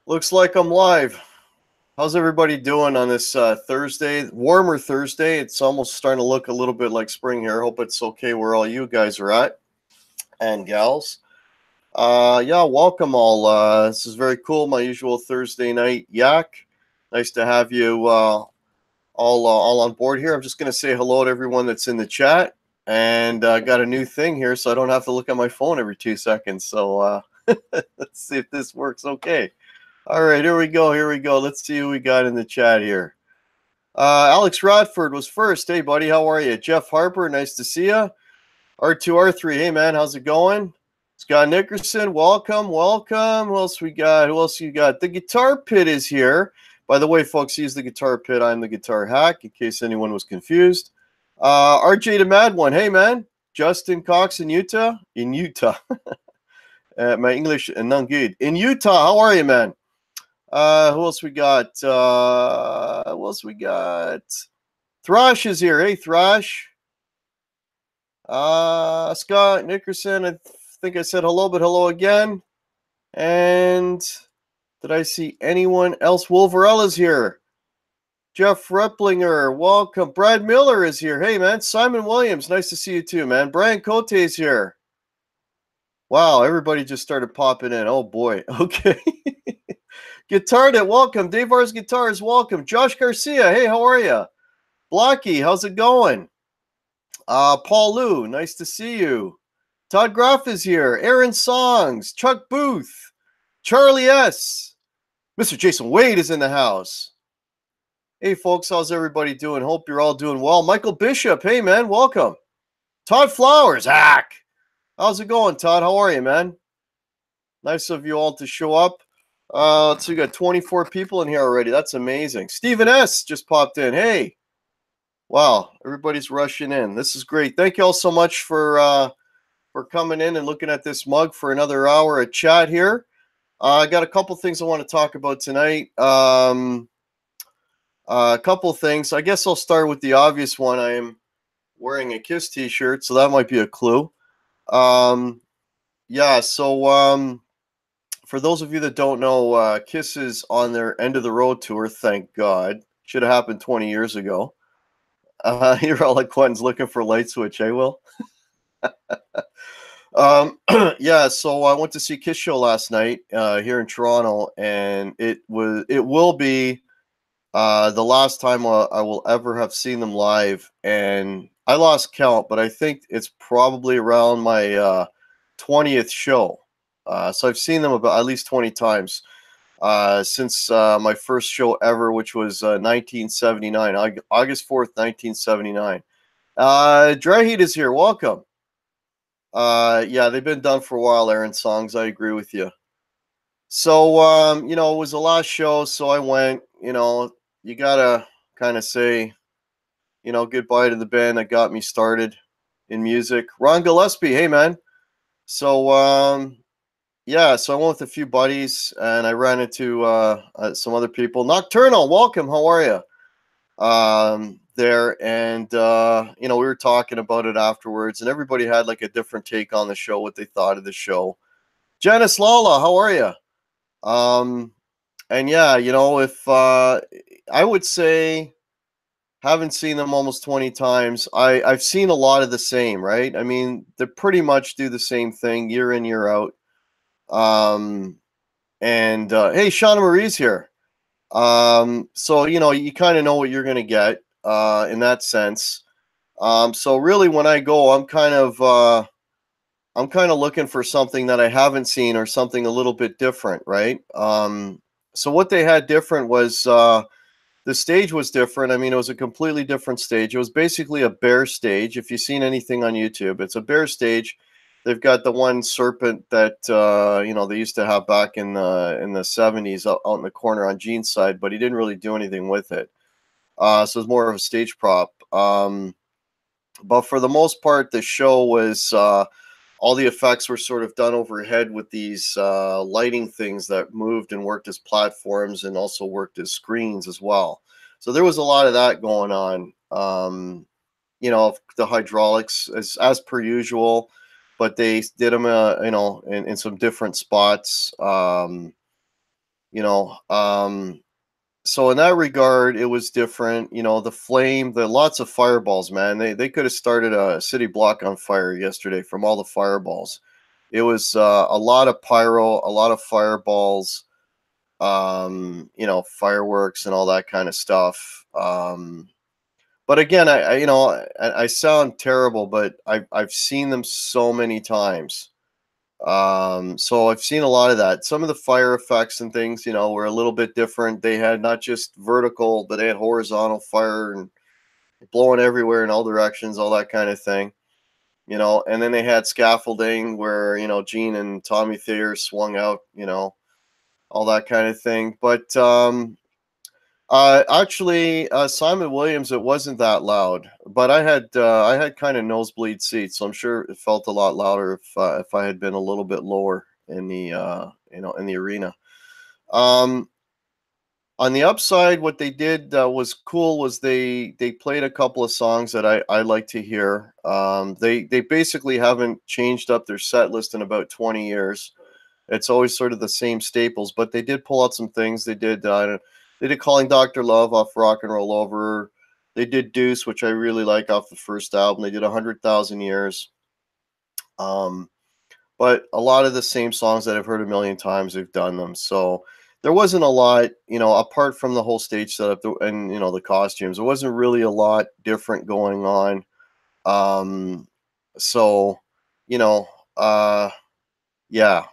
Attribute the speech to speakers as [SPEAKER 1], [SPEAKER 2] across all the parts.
[SPEAKER 1] Looks like I'm live. How's everybody doing on this Thursday? Warmer Thursday. It's almost starting to look a little bit like spring here. Hope it's okay where all you guys are at and gals. Yeah, welcome all. This is very cool. My usual Thursday night yak. Nice to have you all on board here. I'm just going to say hello to everyone that's in the chat. And I got a new thing here, so I don't have to look at my phone every 2 seconds. So let's see if this works okay. All right, here we go. Here we go. Let's see who we got in the chat here. Alex Rodford was first. Hey, buddy, how are you? Jeff Harper, nice to see you. R2R3, hey, man, how's it going? Scott Nickerson, welcome, welcome. Who else we got? Who else you got? The Guitar Pit is here. By the way, folks, he's the Guitar Pit. I'm the Guitar Hack, in case anyone was confused. RJ the Mad One, hey, man. Justin Cox in Utah. In Utah. My English is not good. In Utah, how are you, man? Who else we got? Who else we got? Thrash is here. Hey, Thrash. Scott Nickerson. I think I said hello, but hello again. And did I see anyone else? Wolverella's here. Jeff Replinger, welcome. Brad Miller is here. Hey, man. Simon Williams, nice to see you too, man. Brian Cote is here. Wow, everybody just started popping in. Oh, boy. Okay. Guitarnet, welcome. Dave R's Guitars, welcome. Josh Garcia, hey, how are you? Blocky, how's it going? Paul Lou, nice to see you. Todd Groff is here. Aaron Songs, Chuck Booth, Charlie S. Mr. Jason Wade is in the house. Hey, folks, how's everybody doing? Hope you're all doing well. Michael Bishop, hey, man, welcome. Todd Flowers, hack. How's it going, Todd? How are you, man? Nice of you all to show up. So we got 24 people in here already. That's amazing. Stephen S. just popped in. Hey. Wow. Everybody's rushing in. This is great. Thank you all so much for coming in and looking at this mug for another hour of chat here. I got a couple things I want to talk about tonight. A couple things. I guess I'll start with the obvious one. I am wearing a KISS t-shirt, so that might be a clue. Yeah, so for those of you that don't know, KISS is on their End of the Road tour, thank God. Should have happened 20 years ago. You're all like, Quentin's looking for light switch, eh, Will? Yeah, so I went to see KISS show last night here in Toronto, and it will be the last time I will ever have seen them live, and I lost count, but I think it's probably around my 20th show. So I've seen them about at least 20 times since my first show ever, which was 1979, August 4th, 1979. Dry Heat is here. Welcome. Yeah, they've been done for a while, Aaron Songs. I agree with you. So, it was the last show, so I went. You got to kind of say, goodbye to the band that got me started in music. Ron Gillespie, hey, man. So, yeah, so I went with a few buddies, and I ran into some other people. Nocturnal, welcome. How are you? There, and we were talking about it afterwards, and everybody had like a different take on the show, what they thought of the show. Janice Lala, how are you? And yeah, if I would say, haven't seen them almost 20 times. I've seen a lot of the same, right? I mean, they pretty much do the same thing year in, year out. And hey, Shauna Marie's here. So you kind of know what you're gonna get in that sense. So really, when I go, I'm kind of looking for something that I haven't seen or something a little bit different, right? So what they had different was the stage was different. I mean, it was a completely different stage. It was basically a bare stage. If you've seen anything on YouTube, it's a bare stage. They've got the one serpent that they used to have back in the 70s out in the corner on Gene's side, but he didn't really do anything with it. So it's more of a stage prop. But for the most part, the show was all the effects were sort of done overhead with these lighting things that moved and worked as platforms and also worked as screens as well. So there was a lot of that going on. The hydraulics as per usual, but they did them, in some different spots. you know. So in that regard, it was different. You know, the flame, the lots of fireballs, man. They could have started a city block on fire yesterday from all the fireballs. It was a lot of pyro, a lot of fireballs, you know, fireworks and all that kind of stuff. But again, you know, I sound terrible, but I've seen them so many times. So I've seen a lot of that. Some of the fire effects and things, you know, were a little bit different. They had not just vertical, but they had horizontal fire and blowing everywhere in all directions, all that kind of thing. You know, and then they had scaffolding where, you know, Gene and Tommy Thayer swung out, you know, all that kind of thing. But actually, Simon Williams, it wasn't that loud, but I had kind of nosebleed seats, so I'm sure it felt a lot louder if I had been a little bit lower in the you know, in the arena. Um, on the upside, what they did was cool. Was they played a couple of songs that I like to hear. They basically haven't changed up their set list in about 20 years. It's always sort of the same staples, but they did pull out some things. They did Calling Dr. Love off Rock and Roll Over. They did Deuce, which I really like off the first album. They did 100,000 Years. Um, but a lot of the same songs that I've heard a million times, they've done them. So there wasn't a lot, you know, apart from the whole stage setup and, you know, the costumes. There wasn't really a lot different going on. Um, so, you know, yeah.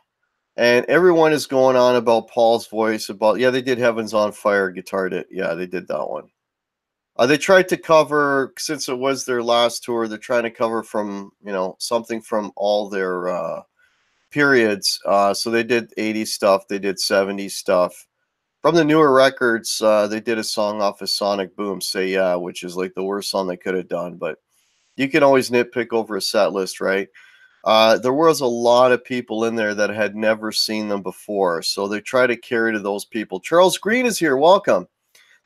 [SPEAKER 1] And everyone is going on about Paul's voice. About, yeah, they did Heaven's on Fire, guitared it. Yeah, they did that one. They tried to cover, since it was their last tour, they're trying to cover from, you know, something from all their periods. So they did 80s stuff, they did 70s stuff. From the newer records, they did a song off of Sonic Boom, Say Yeah, which is like the worst song they could have done. But you can always nitpick over a set list, right? There was a lot of people in there that had never seen them before, so they try to cater to those people. Charles Green is here. Welcome.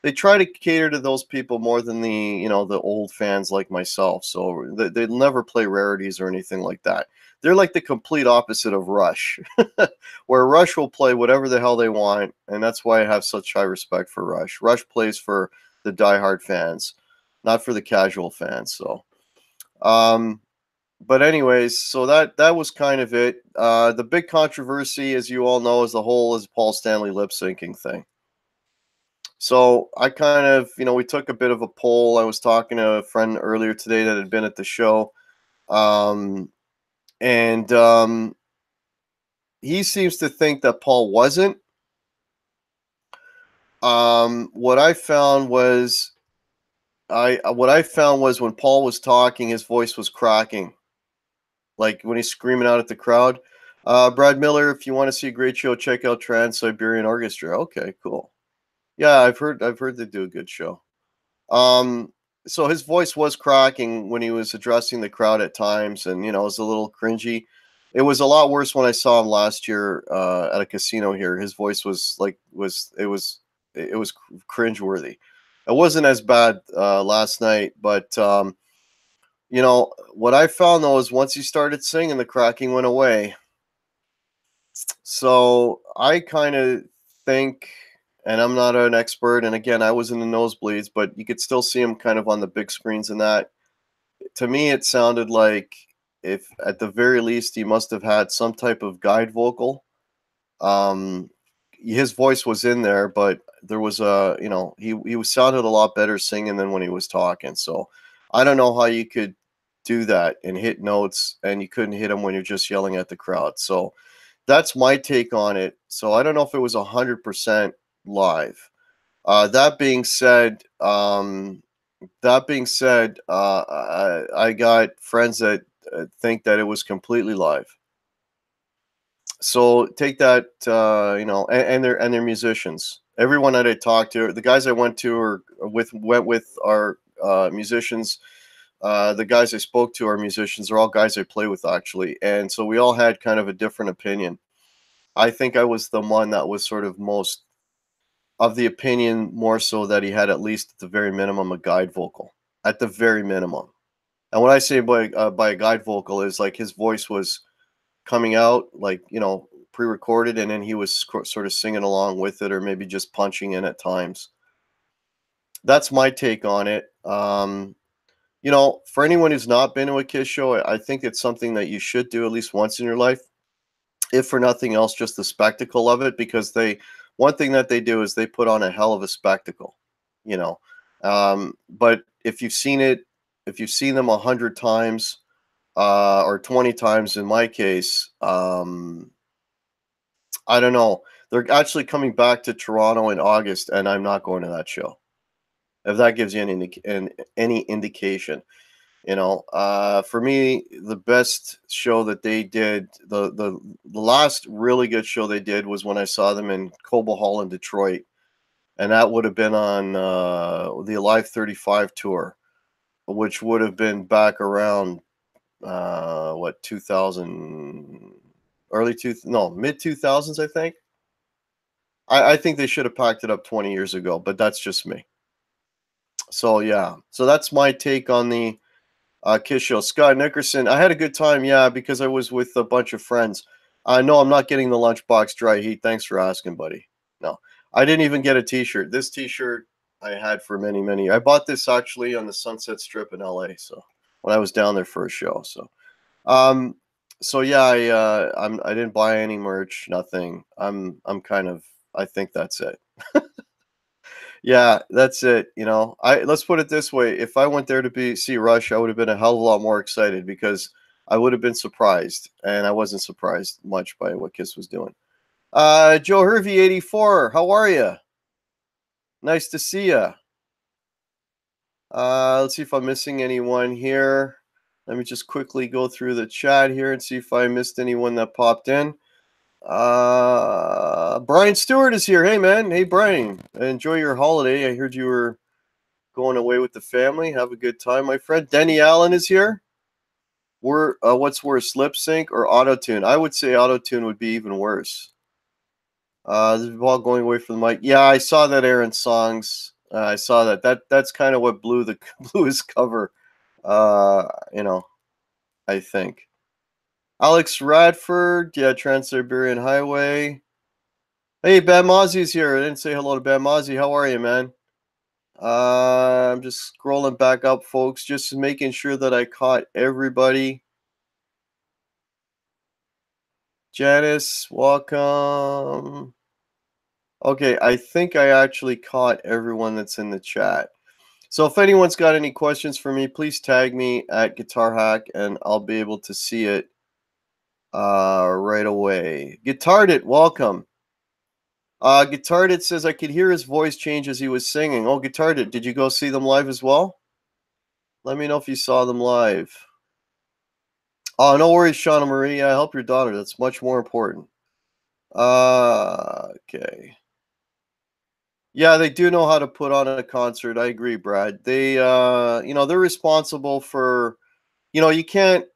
[SPEAKER 1] They try to cater to those people more than the, you know, the old fans like myself. So they'll never play rarities or anything like that. They're like the complete opposite of Rush, where Rush will play whatever the hell they want, and that's why I have such high respect for Rush. Rush plays for the diehard fans, not for the casual fans. So, but anyways, so that was kind of it. The big controversy, as you all know, is Paul Stanley lip syncing thing. So I kind of, you know, we took a bit of a poll. I was talking to a friend earlier today that had been at the show, um, and he seems to think that Paul wasn't. What I found was, what I found was when Paul was talking, his voice was cracking, like when he's screaming out at the crowd. Brad Miller, if you want to see a great show, check out Trans-Siberian Orchestra. Okay, cool. Yeah, I've heard they do a good show. Um, so his voice was cracking when he was addressing the crowd at times, and you know, it was a little cringy. It was a lot worse when I saw him last year at a casino here. His voice was like it was cringeworthy. It wasn't as bad last night, but you know what I found though is once he started singing, the cracking went away. So I kind of think, and I'm not an expert, and again, I was in the nosebleeds, but you could still see him kind of on the big screens and that. To me, it sounded like if at the very least he must have had some type of guide vocal. Um, his voice was in there, but there was a, you know, he was sounded a lot better singing than when he was talking. So I don't know how you could do that and hit notes and you couldn't hit them when you're just yelling at the crowd. So that's my take on it. So I don't know if it was 100% live. That being said, I got friends that think that it was completely live. So take that, you know, and they're musicians. Everyone that I talked to, the guys I went to went with are musicians. The guys I spoke to are musicians. They're all guys I play with actually, and so we all had kind of a different opinion. I think I was the one that was sort of most of the opinion, more so that he had at least at the very minimum a guide vocal, at the very minimum. And what I say by a guide vocal is like his voice was coming out, like, you know, pre-recorded, and then he was sort of singing along with it, or maybe just punching in at times. That's my take on it. You know, for anyone who's not been to a Kiss show, I think it's something that you should do at least once in your life, if for nothing else, just the spectacle of it, because one thing that they do is they put on a hell of a spectacle, you know. But if you've seen them 100 times, or 20 times in my case, I don't know. They're actually coming back to Toronto in August, and I'm not going to that show. If that gives you any indication. You know, for me, the best show that they did, the last really good show they did was when I saw them in Cobo Hall in Detroit, and that would have been on the Alive 35 tour, which would have been back around 2000, mid 2000s, I think. I think they should have packed it up 20 years ago, but that's just me. So yeah, so that's my take on the Kiss show. Scott Nickerson, I had a good time, yeah, because I was with a bunch of friends. No, I'm not getting the lunchbox dry heat. Thanks for asking, buddy. No, I didn't even get a t-shirt. This t-shirt I had for many. I bought this actually on the Sunset Strip in LA. So when I was down there for a show. So yeah, I didn't buy any merch, nothing. I think that's it. Yeah, that's it. You know, let's put it this way: if I went there to see Rush, I would have been a hell of a lot more excited, because I would have been surprised, and I wasn't surprised much by what Kiss was doing. Joe Hervey 84, how are you? Nice to see you. Let's see if I'm missing anyone here. Let me just quickly go through the chat here and see if I missed anyone that popped in. Brian Stewart is here. Hey man, hey Brian, enjoy your holiday. I heard you were going away with the family. Have a good time, my friend. Denny Allen is here. What's worse, lip sync or auto tune? I would say auto tune would be even worse. This is all going away from the mic. Yeah, I saw that Aaron songs. I saw that. That's kind of what blew his cover. You know, I think. Alex Radford, yeah, Trans-Siberian Highway. Hey, Bad Mozzie's here. I didn't say hello to Bad Mozzie. How are you, man? I'm just scrolling back up, folks, just making sure that I caught everybody. Janice, welcome. Okay, I think I actually caught everyone that's in the chat. So if anyone's got any questions for me, please tag me at Guitar Hack, and I'll be able to see it right away. Guitard It, welcome. Guitard It says I could hear his voice change as he was singing. Oh, Guitard It, did you go see them live as well? Let me know if you saw them live. Oh, no worries, Shauna Marie. Yeah, help your daughter. That's much more important. Okay. Yeah, they do know how to put on a concert. I agree, Brad. They, you know, they're responsible for, you can't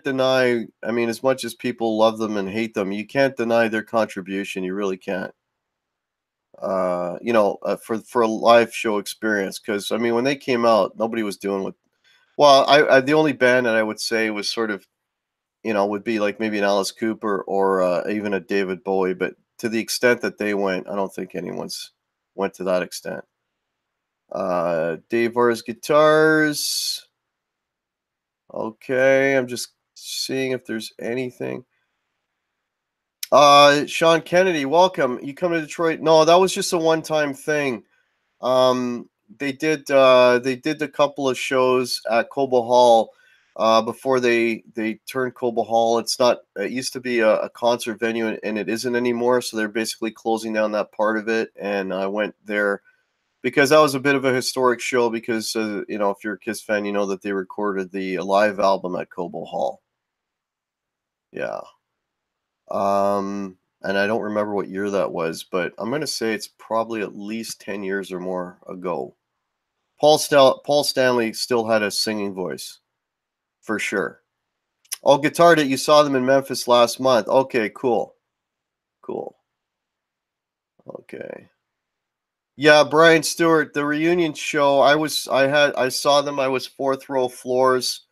[SPEAKER 1] deny, I mean, as much as people love them and hate them, you can't deny their contribution. You really can't. For a live show experience, because I mean, when they came out, nobody was doing what. Well, I the only band that I would say was sort of, would be like maybe an Alice Cooper or even a David Bowie, but to the extent that they went, I don't think anyone's went to that extent. Dave Vars Guitars. Okay, I'm just seeing if there's anything. Sean Kennedy, welcome. You come to Detroit? No, that was just a one-time thing. They did a couple of shows at Cobo Hall before they turned Cobo Hall. It used to be a concert venue, and it isn't anymore, so they're basically closing down that part of it. And I went there because that was a bit of a historic show, because if you're a Kiss fan, you know that they recorded the live album at Cobo Hall. Yeah. And I don't remember what year that was, but I'm going to say it's probably at least 10 years or more ago. Paul Stanley still had a singing voice, for sure. Oh, Guitar It, you saw them in Memphis last month. Okay, cool. Okay. Yeah, Brian Stewart, the reunion show. I saw them. I was fourth row floors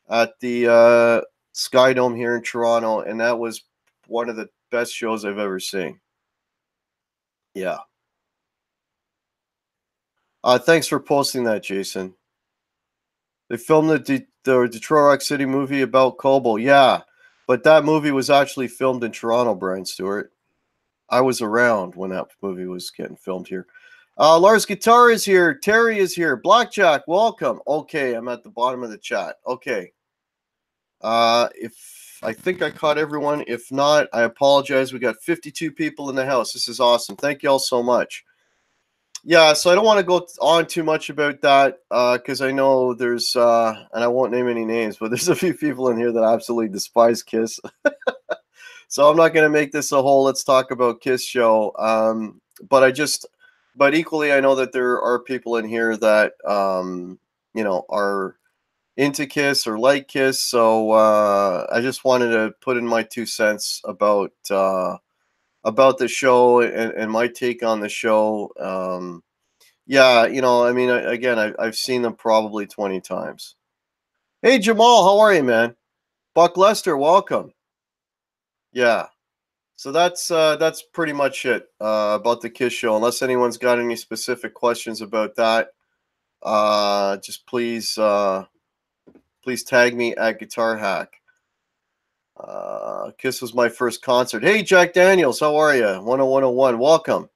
[SPEAKER 1] at the Sky Dome here in Toronto, and that was one of the best shows I've ever seen. Yeah. Thanks for posting that, Jason. They filmed the Detroit Rock City movie about Cobo. Yeah, but that movie was actually filmed in Toronto, Brian Stewart. I was around when that movie was getting filmed here. Lars Guitar is here. Terry is here. Blackjack, welcome. Okay, I'm at the bottom of the chat. Okay. If I think I caught everyone. If not, I apologize. We got 52 people in the house. This is awesome. Thank you all so much. Yeah, so I don't want to go on too much about that because I know there's, and I won't name any names, but there's a few people in here that absolutely despise Kiss. So I'm not going to make this a whole let's talk about Kiss show. But equally, I know that there are people in here that, are into Kiss or like Kiss. So I just wanted to put in my 2 cents about the show and my take on the show. Yeah, I mean, again, I've seen them probably 20 times. Hey, Jamal, how are you, man? Buck Lester, welcome. Yeah. So that's pretty much it about the Kiss show. Unless anyone's got any specific questions about that, just please tag me at Guitar Hack. Kiss was my first concert. Hey, Jack Daniels, how are you? 10101, welcome.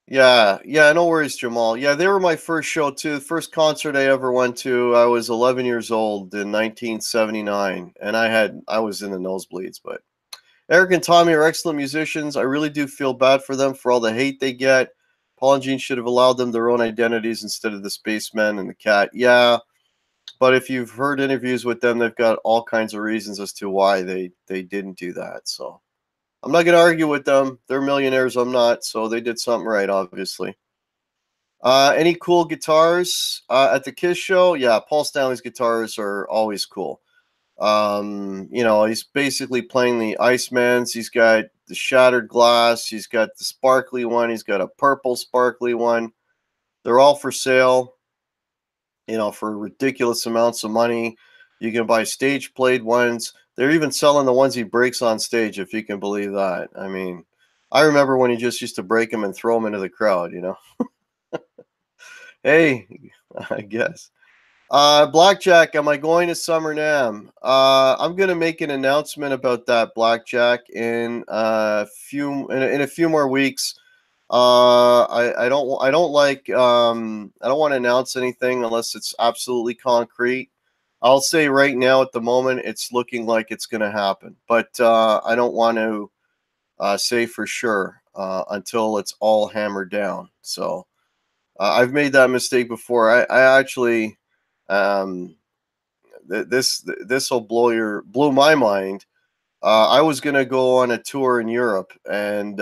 [SPEAKER 1] Yeah, no worries, Jamal. Yeah, they were my first show too. The first concert I ever went to, I was 11 years old in 1979, and I was in the nosebleeds. But Eric and Tommy are excellent musicians. I really do feel bad for them for all the hate they get. Paul and Gene should have allowed them their own identities instead of the spaceman and the cat. Yeah, but if you've heard interviews with them, they've got all kinds of reasons as to why they didn't do that. So I'm not going to argue with them. They're millionaires. I'm not. So they did something right, obviously. Any cool guitars at the Kiss show? Yeah, Paul Stanley's guitars are always cool. He's basically playing the Icemans. He's got the shattered glass. He's got the sparkly one. He's got a purple sparkly one. They're all for sale, for ridiculous amounts of money. You can buy stage played ones. They're even selling the ones he breaks on stage, if you can believe that. I mean, I remember when he just used to break them and throw them into the crowd, Hey, I guess. Blackjack, am I going to Summer NAMM? I'm going to make an announcement about that, Blackjack, in a few more weeks. I don't want to announce anything unless it's absolutely concrete. I'll say right now at the moment it's looking like it's going to happen, but I don't want to say for sure until it's all hammered down. So I've made that mistake before. I actually this will blow my mind. I was going to go on a tour in Europe, and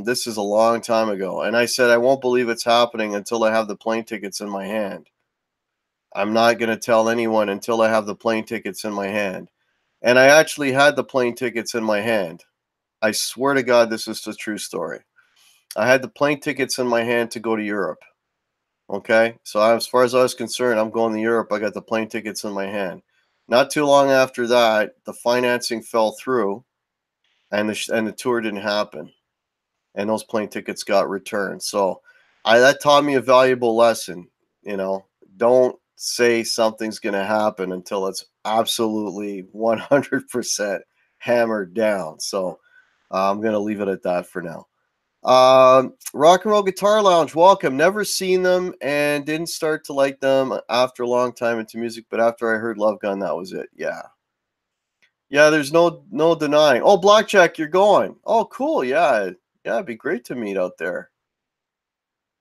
[SPEAKER 1] this is a long time ago. And I said, I won't believe it's happening until I have the plane tickets in my hand. I'm not going to tell anyone until I have the plane tickets in my hand. And I actually had the plane tickets in my hand. I swear to God, this is a true story. I had the plane tickets in my hand to go to Europe. Okay, so as far as I was concerned, I'm going to Europe. I got the plane tickets in my hand. Not too long after that, the financing fell through, and the tour didn't happen, and those plane tickets got returned. So, that taught me a valuable lesson. Don't say something's going to happen until it's absolutely 100% hammered down. So, I'm going to leave it at that for now. Rock and Roll Guitar Lounge, welcome. Never seen them and didn't start to like them after a long time into music, but after I heard Love Gun, that was it. Yeah, there's no denying. Oh, Blackjack, you're going. Oh, cool. Yeah, it'd be great to meet out there.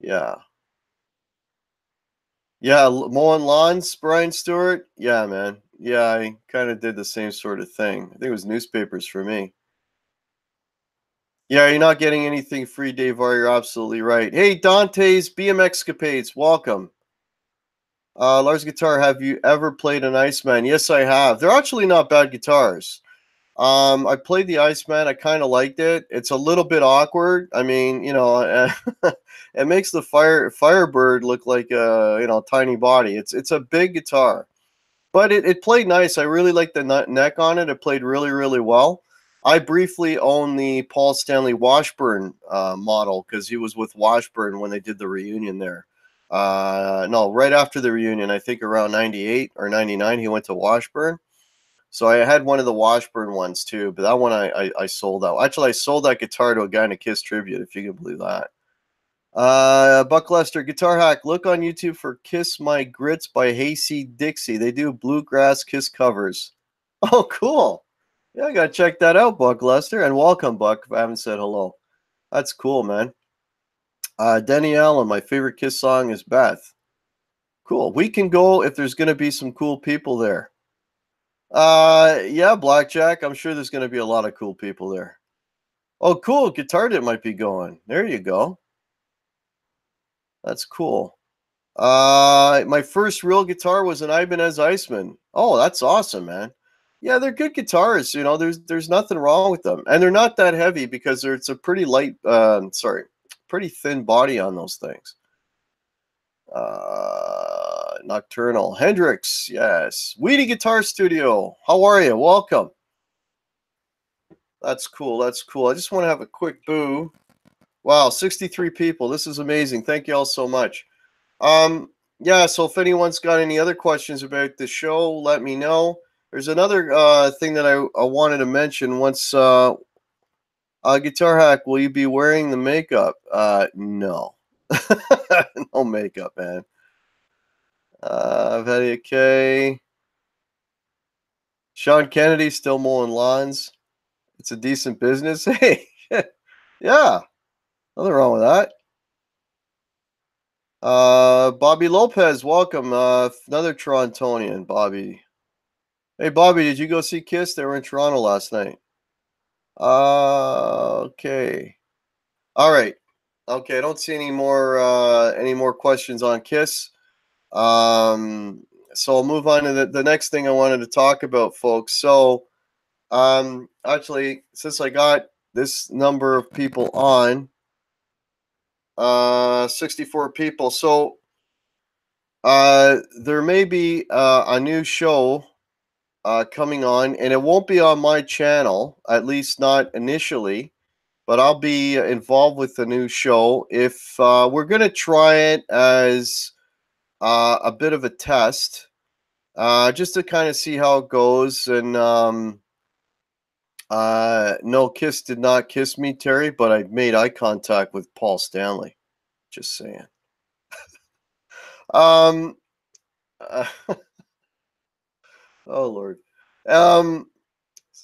[SPEAKER 1] Yeah, mowing lawns, Brian Stewart. Yeah, man. Yeah, I kind of did the same sort of thing. I think it was newspapers for me. Yeah, you're not getting anything free, Dave R. You're absolutely right. Hey, Dante's BMX Capades, welcome. Lars Guitar, have you ever played an Iceman? Yes, I have. They're actually not bad guitars. I played the Iceman. I kind of liked it. It's a little bit awkward. I mean, it makes the Firebird look like a tiny body. It's a big guitar. but it played nice. I really liked the neck on it. It played really, really well. I briefly owned the Paul Stanley Washburn model because he was with Washburn when they did the reunion there. No, right after the reunion, I think around 98 or 99, he went to Washburn. So I had one of the Washburn ones too, but that one I sold out. Actually, I sold that guitar to a guy in a Kiss tribute, if you can believe that. Buck Lester, Guitar Hack, look on YouTube for Kiss My Grits by Hasty Dixie. They do bluegrass Kiss covers. Oh, cool. Yeah, I gotta check that out, Buck Lester. And welcome, Buck, if I haven't said hello. That's cool, man. Denny Allen, my favorite Kiss song is Beth. Cool. We can go if there's gonna be some cool people there. Yeah, Blackjack. I'm sure there's going to be a lot of cool people there. Oh, cool. Guitar Dip might be going. There you go. That's cool. My first real guitar was an Ibanez Iceman. Oh, that's awesome, man. Yeah, they're good guitars. You know, there's nothing wrong with them, and they're not that heavy because it's a pretty light. Pretty thin body on those things. Nocturnal Hendrix, yes. Weedy Guitar Studio, how are you? Welcome. That's cool. That's cool. I just want to have a quick boo. Wow, 63 people. This is amazing. Thank you all so much. Yeah, so if anyone's got any other questions about the show, let me know. There's another thing that I wanted to mention. Once Guitar Hack, will you be wearing the makeup? No. No makeup, man. Very okay. Sean Kennedy still mowing lawns. It's a decent business. Hey, yeah, nothing wrong with that. Bobby Lopez, welcome. Another Torontonian, Bobby. Hey, Bobby, did you go see Kiss? They were in Toronto last night. Okay. All right. Okay, I don't see any more questions on Kiss. So I'll move on to the next thing I wanted to talk about, folks. So, actually, since I got this number of people on, 64 people. So, there may be a new show coming on, and it won't be on my channel, at least not initially. But I'll be involved with the new show. If we're gonna try it as a bit of a test. Just to kind of see how it goes. And no, Kiss did not kiss me, Terry, but I made eye contact with Paul Stanley. Just saying. Oh Lord.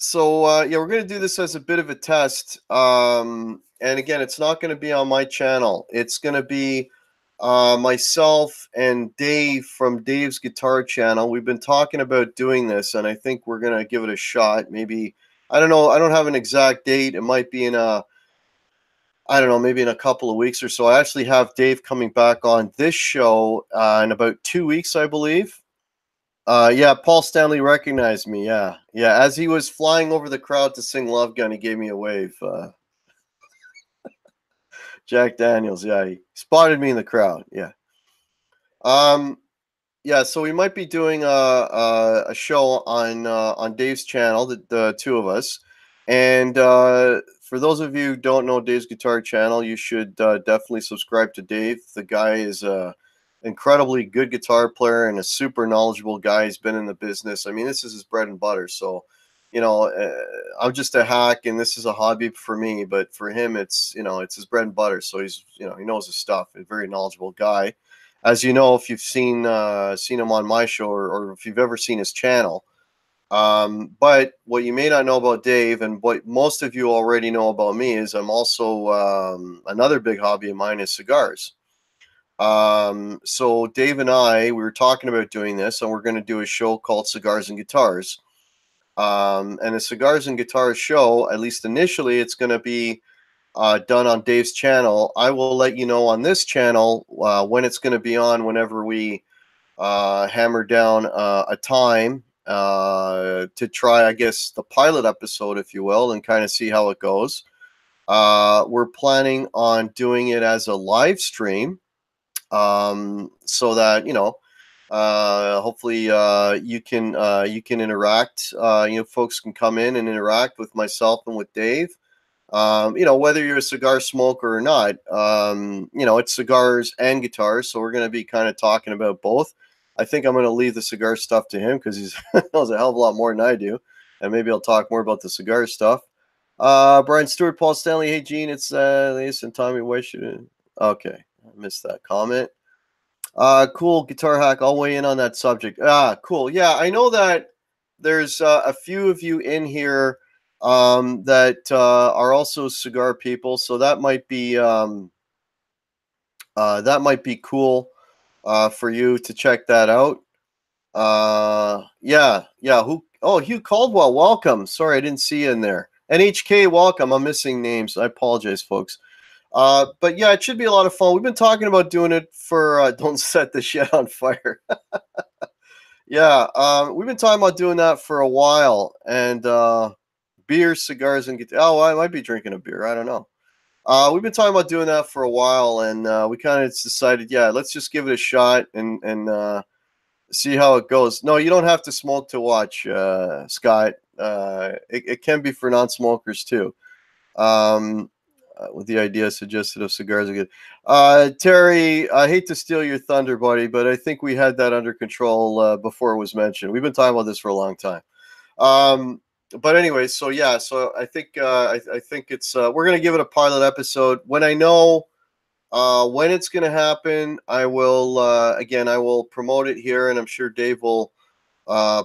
[SPEAKER 1] So yeah, we're gonna do this as a bit of a test. And again, it's not gonna be on my channel. It's gonna be myself and Dave from Dave's Guitar Channel. We've been talking about doing this, and I think we're gonna give it a shot. Maybe, I don't know. I don't have an exact date. It might be I don't know, maybe in a couple of weeks or so. I actually have Dave coming back on this show in about 2 weeks, I believe. Yeah, Paul Stanley recognized me. Yeah, as he was flying over the crowd to sing Love Gun, he gave me a wave. Jack Daniels, yeah, he spotted me in the crowd. Yeah. Yeah, so we might be doing a show on Dave's channel, the two of us. And for those of you who don't know Dave's Guitar Channel, you should definitely subscribe to Dave. The guy is a incredibly good guitar player and a super knowledgeable guy. He's been in the business. I mean, this is his bread and butter. So, you know, I'm just a hack, and this is a hobby for me. But for him, it's, you know, it's his bread and butter. So he's, you know, he knows his stuff. A very knowledgeable guy. As you know, if you've seen him on my show, or if you've ever seen his channel. But what you may not know about Dave, and what most of you already know about me, is I'm also another big hobby of mine is cigars. So Dave and I, we were talking about doing this, and we're going to do a show called Cigars and Guitars. And the Cigars and Guitars show, at least initially, it's going to be done on Dave's channel. I will let you know on this channel when it's going to be on, whenever we hammer down a time to try, I guess, the pilot episode, if you will, and kind of see how it goes. We're planning on doing it as a live stream, so that, you know, Hopefully, you can interact. Folks can come in and interact with myself and with Dave. Whether you're a cigar smoker or not, it's cigars and guitars. So we're going to be kind of talking about both. I think I'm going to leave the cigar stuff to him because he knows a hell of a lot more than I do. And maybe I'll talk more about the cigar stuff. Brian Stewart, Paul Stanley. Hey, Gene, it's Lace and Tommy. Why should it? Okay, I missed that comment. Cool, Guitar Hack. I'll weigh in on that subject. Cool. Yeah, I know that there's a few of you in here that are also cigar people, so that might be cool for you to check that out. Yeah. Who? Oh, Hugh Caldwell, welcome. Sorry, I didn't see you in there. NHK, welcome. I'm missing names. I apologize, folks. But yeah, it should be a lot of fun. We've been talking about doing it for Don't Set the Shit on Fire. Yeah, we've been talking about doing that for a while, and beer, cigars, and guitar. Oh, I might be drinking a beer. I don't know. We've been talking about doing that for a while, and we kind of decided, yeah, let's just give it a shot and see how it goes. No, you don't have to smoke to watch, Scott. It can be for non-smokers too. With the idea suggested of cigars are good. Terry, I hate to steal your thunder, buddy, but I think we had that under control before it was mentioned. We've been talking about this for a long time. But anyway, so yeah, so I think I think it's we're gonna give it a pilot episode. When I know when it's gonna happen, I will I will promote it here, and I'm sure Dave will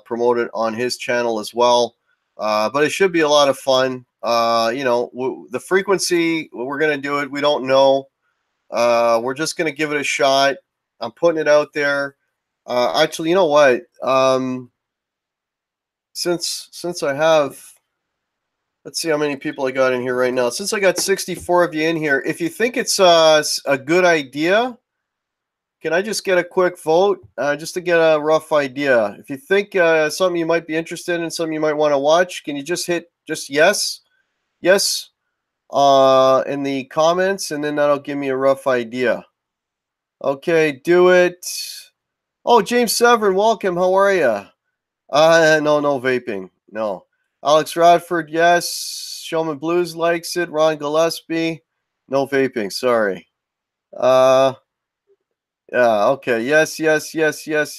[SPEAKER 1] promote it on his channel as well. But it should be a lot of fun. The frequency we're gonna do it, we don't know. We're just gonna give it a shot. I'm putting it out there. Actually, you know what? Since I have, let's see how many people I got in here right now. Since I got 64 of you in here, if you think it's a good idea, can I just get a quick vote just to get a rough idea? If you think something you might be interested in, something you might want to watch, can you just hit just yes in the comments, and then that'll give me a rough idea. Okay, do it. Oh, James Severin, welcome. How are you? No vaping. No. Alex Radford, yes. Showman Blues likes it. Ron Gillespie, no vaping. Sorry. Yeah, okay. Yes.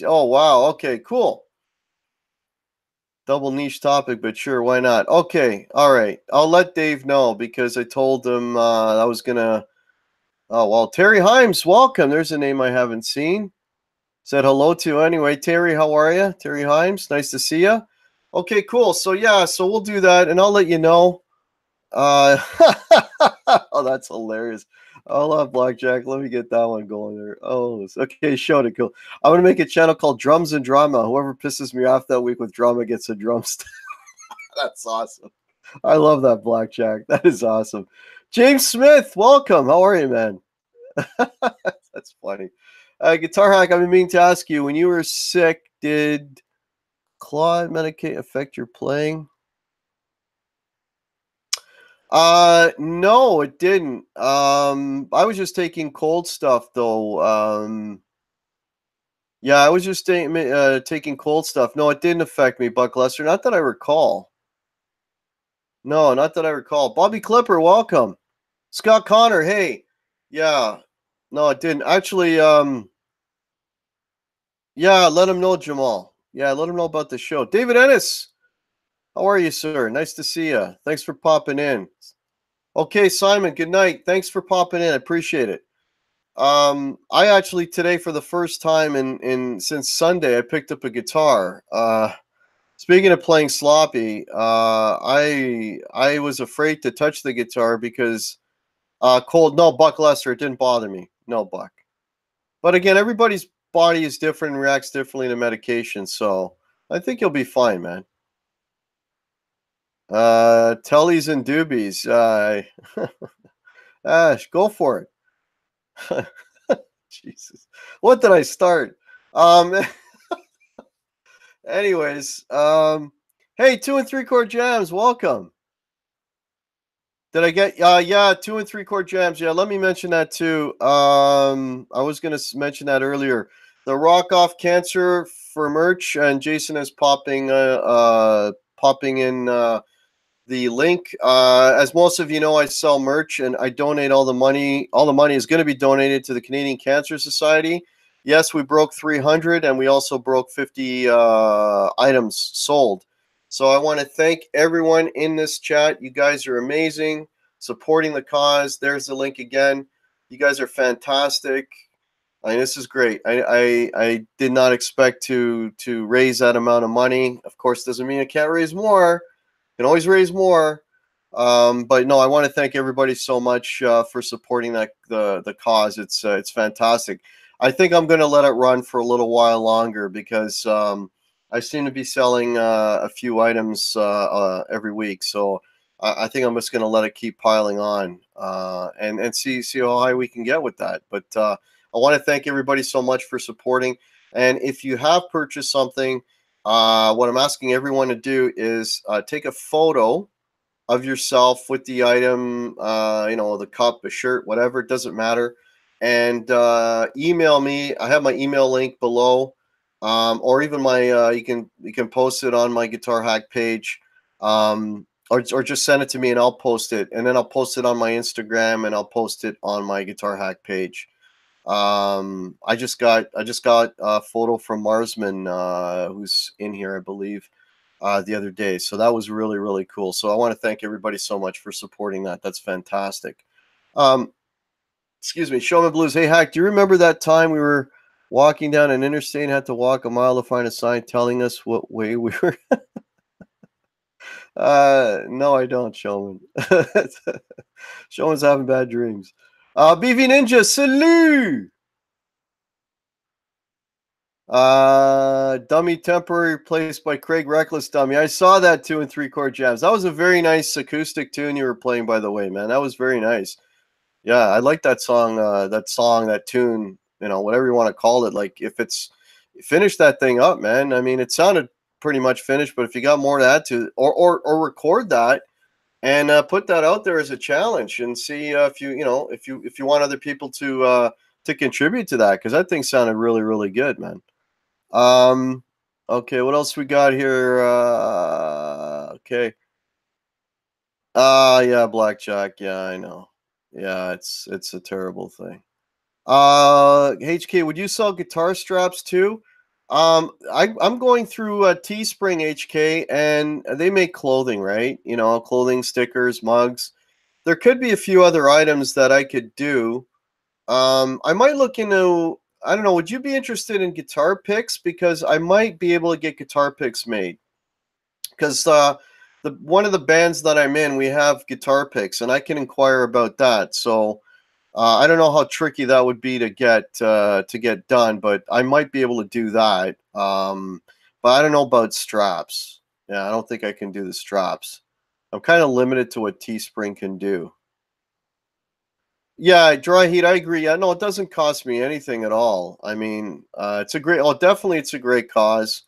[SPEAKER 1] Oh, wow. Okay, cool. Double niche topic, but sure, why not? Okay, all right. I'll let Dave know because I told him I was gonna. Oh well, Terry Himes, welcome. There's a name I haven't seen. Said hello to anyway. Terry, how are you? Terry Himes, nice to see you. Okay, cool. So yeah, so we'll do that, and I'll let you know. Oh, that's hilarious. Oh, Blackjack. Let me get that one going there. Oh, okay. Show it. Cool. I'm going to make a channel called Drums and Drama. Whoever pisses me off that week with drama gets a drumstick. That's awesome. I love that, Blackjack. That is awesome. James Smith, welcome. How are you, man? That's funny. Guitar Hack, I've been meaning to ask you, when you were sick, did Claude Medicate affect your playing? No, it didn't. I was just taking cold stuff though. Yeah, I was just taking cold stuff. No, it didn't affect me, Buck Lester. Not that I recall. No, not that I recall. Bobby Clipper, welcome. Scott Connor, hey. Yeah. No, it didn't. Actually, yeah, let him know, Jamal. Yeah, let him know about the show. David Ennis, how are you, sir? Nice to see you. Thanks for popping in. Okay, Simon, good night. Thanks for popping in. I appreciate it. I actually today, for the first time in since Sunday, I picked up a guitar. Speaking of playing sloppy, I was afraid to touch the guitar because cold. No, Buck Lester, it didn't bother me. No, Buck. But again, everybody's body is different and reacts differently to medication, so I think you'll be fine, man. Tellies and doobies. Go for it. Jesus. What did I start? Anyways, hey, 2 and 3 chord jams, welcome. Did I get yeah, 2 and 3 chord jams. Yeah, let me mention that too. I was gonna mention that earlier. the Rock Off Cancer for merch, and Jason is popping in the link. As most of you know, I sell merch and I donate all the money. All the money is going to be donated to the Canadian Cancer Society. Yes, we broke 300 and we also broke 50 items sold. So I want to thank everyone in this chat. You guys are amazing, supporting the cause. There's the link again. You guys are fantastic. I mean, this is great. I did not expect to raise that amount of money. Of course, doesn't mean I can't raise more. Can always raise more. But no, I want to thank everybody so much for supporting the cause. It's fantastic. I think I'm going to let it run for a little while longer because I seem to be selling a few items every week. So I think I'm just going to let it keep piling on and see how high we can get with that. But I want to thank everybody so much for supporting. And if you have purchased something, what I'm asking everyone to do is take a photo of yourself with the item, the cup, a shirt, whatever, it doesn't matter, and email me. I have my email link below, or even my you can post it on my Guitar Hack page, or just send it to me and I'll post it, and then I'll post it on my Instagram and I'll post it on my Guitar Hack page. I just got a photo from Marsman, who's in here, I believe, the other day. So that was really, really cool. So I want to thank everybody so much for supporting that. That's fantastic. Excuse me, Showman Blues. Hey, Hack, do you remember that time we were walking down an interstate and had to walk a mile to find a sign telling us what way we were? No, I don't, Showman. Showman's having bad dreams. BV Ninja, salut! Dummy temporary replaced by Craig Reckless Dummy. I saw that 2 and 3 chord jams. That was a very nice acoustic tune you were playing, by the way, man. That was very nice. Yeah, I like that song, that tune, whatever you want to call it. Like, if it's finish that thing up, man. I mean, it sounded pretty much finished, but if you got more to add to, or record that and put that out there as a challenge and see if you want other people to contribute to that, because that thing sounded really, really good, man. Okay, what else we got here? Okay. Yeah, Blackjack. Yeah, I know. Yeah, it's a terrible thing. HK, would you sell guitar straps too? I'm going through Teespring, HK, and they make clothing, right? Clothing, stickers, mugs. There could be a few other items that I could do. I might look into, I don't know, would you be interested in guitar picks? Because I might be able to get guitar picks made. Because one of the bands that I'm in, we have guitar picks, and I can inquire about that. So I don't know how tricky that would be to get done, but I might be able to do that. But I don't know about straps. Yeah, I don't think I can do the straps. I'm kind of limited to what Teespring can do. Yeah, dry heat. I agree. Yeah, no, it doesn't cost me anything at all. I mean, it's a great. Oh, definitely, it's a great cause.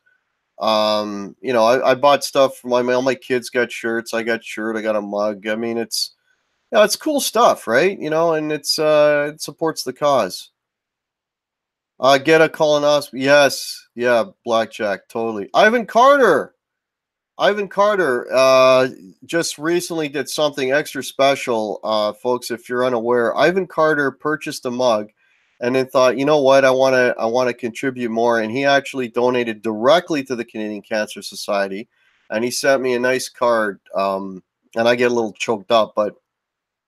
[SPEAKER 1] I bought stuff for all my kids got shirts. I got shirt. I got a mug. I mean, it's cool stuff, right? And it supports the cause. Get a colonoscopy. Yes, yeah, Blackjack, totally. Ivan Carter. Just recently did something extra special, folks. If you're unaware, Ivan Carter purchased a mug, and then thought, you know what, I want to contribute more, and he actually donated directly to the Canadian Cancer Society, and he sent me a nice card. And I get a little choked up, but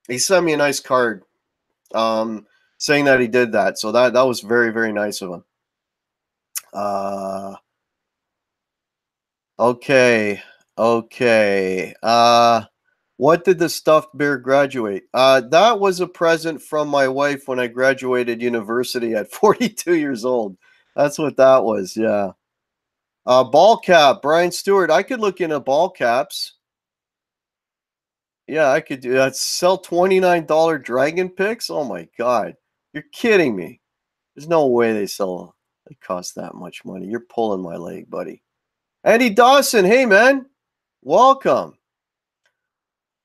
[SPEAKER 1] he sent me a nice card, saying that he did that. So that was very, very nice of him. Okay. What did the stuffed bear graduate? That was a present from my wife when I graduated university at 42 years old. That's what that was. Yeah. Ball cap, Brian Stewart. I could look into ball caps. Yeah, I could do that. Sell $29 dragon picks. Oh my God. You're kidding me. There's no way they cost that much money. You're pulling my leg, buddy. Andy Dawson. Hey, man. Welcome.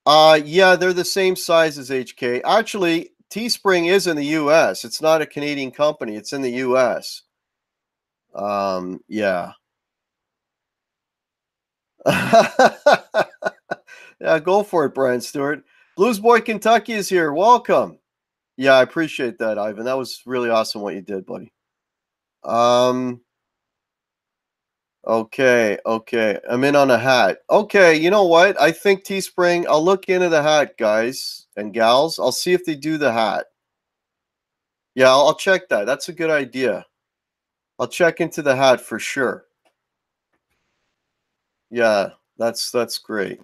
[SPEAKER 1] Yeah, they're the same size as HK. Actually, Teespring is in the US. It's not a Canadian company. It's in the US. Yeah. Yeah, go for it, Brian Stewart. Blues Boy Kentucky is here. Welcome. Yeah, I appreciate that, Ivan. That was really awesome what you did, buddy. Um, okay. I'm in on a hat. Okay, you know what? I think Teespring, I'll look into the hat, guys and gals. I'll see if they do the hat. Yeah, I'll check that. That's a good idea. I'll check into the hat for sure. Yeah, that's great.